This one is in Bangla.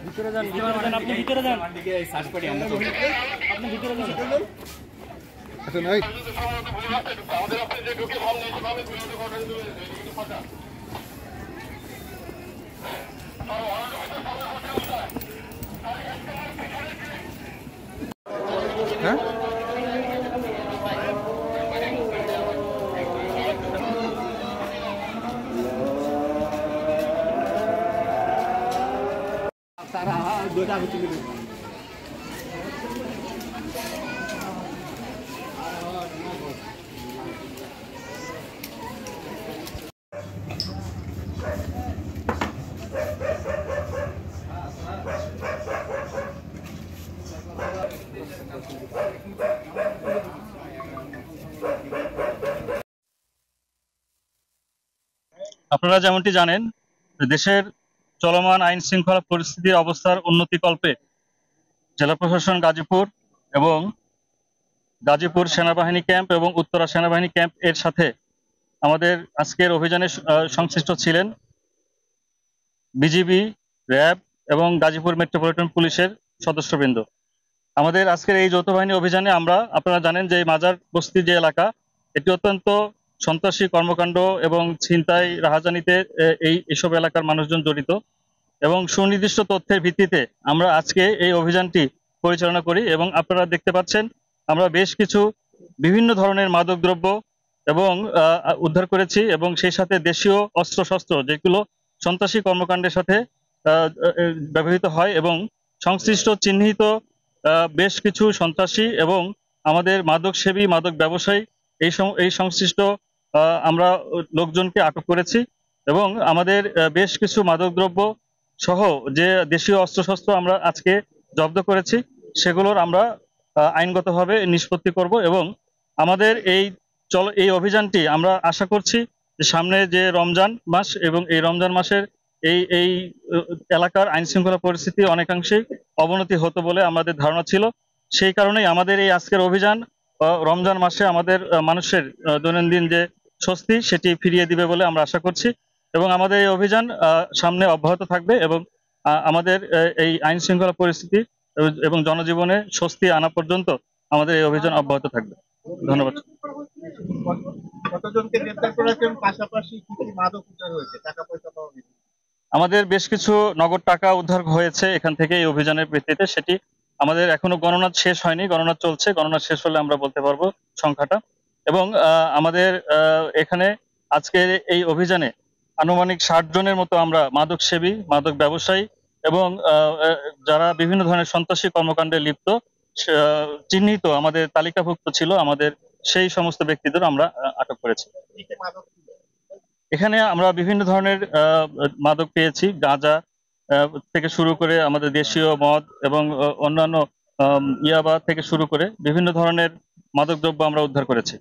ভিতরে যান, আপনি ভিতরে যান, সার্চ করি আমরা, আপনি ভিতরে যান। আচ্ছা নাই আমাদের আপনি যে ঢুকে ভালো নেই ভাবে হ্যাঁ তারা দুটা আমি চলে গেলাম। আপনারা যেমনটি জানেন, দেশের চলমান আইন শৃঙ্খলা পরিস্থিতির অবস্থার উন্নতিকল্পে জেলা প্রশাসন গাজীপুর এবং গাজীপুর সেনাবাহিনী ক্যাম্প এবং উত্তরা সেনাবাহিনী ক্যাম্প এর সাথে আমাদের আজকের অভিযানে সংশ্লিষ্ট ছিলেন বিজিবি, র্যাব এবং গাজীপুর মেট্রোপলিটন পুলিশের সদস্যবৃন্দ। আমাদের আজকের এই যৌথ বাহিনী অভিযানে আপনারা জানেন যে মাজার বস্তি যে এলাকা, এটি অত্যন্ত সন্ত্রাসী কর্মকাণ্ড এবং ছিনতাই রাহাজানিতে এইসব এলাকার মানুষজন জড়িত, এবং সুনির্দিষ্ট তথ্যের ভিত্তিতে আমরা আজকে এই অভিযানটি পরিচালনা করি। এবং আপনারা দেখতে পাচ্ছেন আমরা বেশ কিছু বিভিন্ন ধরনের মাদকদ্রব্য এবং উদ্ধার করেছি, এবং সেই সাথে দেশীয় অস্ত্রশস্ত্র যেগুলো সন্ত্রাসী কর্মকাণ্ডের সাথে ব্যবহৃত হয়, এবং সংশ্লিষ্ট চিহ্নিত বেশ কিছু সন্ত্রাসী এবং আমাদের মাদক সেবী, মাদক ব্যবসায়ী এই সংশ্লিষ্ট আমরা লোকজনকে আটক করেছি। এবং আমাদের বেশ কিছু মাদকদ্রব্য সহ যে দেশীয় অস্ত্রশস্ত্র আমরা আজকে জব্দ করেছি, সেগুলোর আমরা আইনগতভাবে নিষ্পত্তি করব। এবং আমাদের এই অভিযানটি আমরা আশা করছি যে সামনে যে রমজান মাস, এবং এই রমজান মাসের এই এলাকার আইন শৃঙ্খলা পরিস্থিতি অনেকাংশেই অবনতি হতো বলে আমাদের ধারণা ছিল। সেই কারণেই আমাদের এই আজকের অভিযান রমজান মাসে আমাদের মানুষের দৈনন্দিন যে স্বস্তি সেটি ফিরিয়ে দিবে বলে আমরা আশা করছি। এবং আমাদের এই অভিযান সামনে অব্যাহত থাকবে, এবং আমাদের এই আইন শৃঙ্খলা পরিস্থিতি এবং জনজীবনে স্বস্তি আনা পর্যন্ত আমাদের এই অভিযান অব্যাহত থাকবে। ধন্যবাদ। আমাদের বেশ কিছু নগদ টাকা উদ্ধার হয়েছে এখান থেকে এই অভিযানের ভিত্তিতে। সেটি আমাদের এখনো গণনা শেষ হয়নি, গণনা চলছে, গণনা শেষ হলে আমরা বলতে পারবো সংখ্যাটা। এবং আমাদের এখানে আজকের এই অভিযানে আনুমানিক 60 জনের মতো আমরা মাদক সেবী, মাদক ব্যবসায়ী এবং যারা বিভিন্ন ধরনের সন্ত্রাসী কর্মকাণ্ডে লিপ্ত চিহ্নিত আমাদের তালিকাভুক্ত ছিল, আমাদের সেই সমস্ত ব্যক্তিদের আমরা আটক করেছি। এখানে আমরা বিভিন্ন ধরনের মাদক পেয়েছি, গাঁজা থেকে শুরু করে আমাদের দেশীয় মদ এবং অন্যান্য ইয়াবা থেকে শুরু করে বিভিন্ন ধরনের মাদকদ্রব্য আমরা উদ্ধার করেছি।